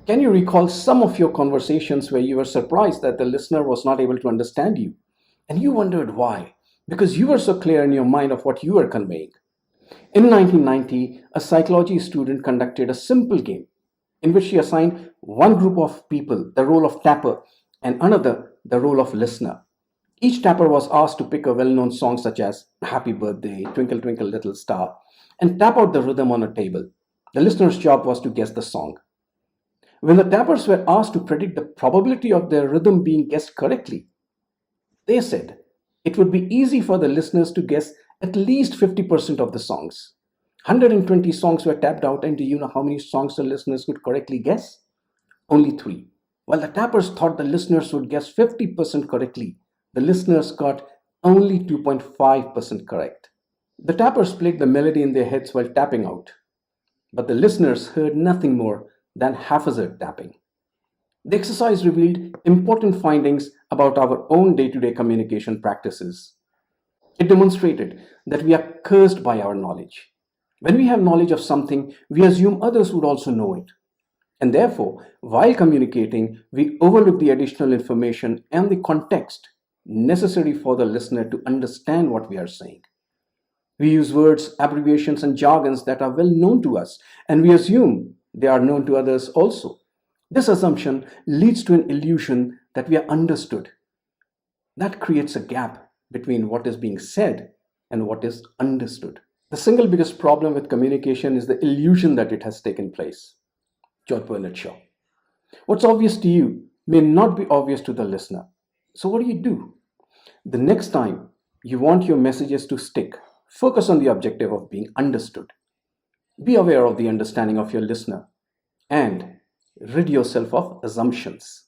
Can you recall some of your conversations where you were surprised that the listener was not able to understand you? And you wondered why? Because you were so clear in your mind of what you were conveying. In 1990, a psychology student conducted a simple game in which she assigned one group of people the role of tapper and another the role of listener. Each tapper was asked to pick a well known song such as Happy Birthday, Twinkle Twinkle Little Star, and tap out the rhythm on a table. The listener's job was to guess the song. When the tappers were asked to predict the probability of their rhythm being guessed correctly, they said it would be easy for the listeners to guess at least 50% of the songs. 120 songs were tapped out, and do you know how many songs the listeners could correctly guess? Only three. While the tappers thought the listeners would guess 50% correctly, the listeners got only 2.5% correct. The tappers played the melody in their heads while tapping out, but the listeners heard nothing more than haphazard tapping. The exercise revealed important findings about our own day to day communication practices. It demonstrated that we are cursed by our knowledge. When we have knowledge of something, we assume others would also know it. And therefore, while communicating, we overlook the additional information and the context necessary for the listener to understand what we are saying. We use words, abbreviations, and jargons that are well known to us, and we assume they are known to others also. This assumption leads to an illusion that we are understood. That creates a gap between what is being said and what is understood. The single biggest problem with communication is the illusion that it has taken place. George Bernard Shaw. What's obvious to you may not be obvious to the listener. So, what do? The next time you want your messages to stick, focus on the objective of being understood. Be aware of the understanding of your listener and rid yourself of assumptions.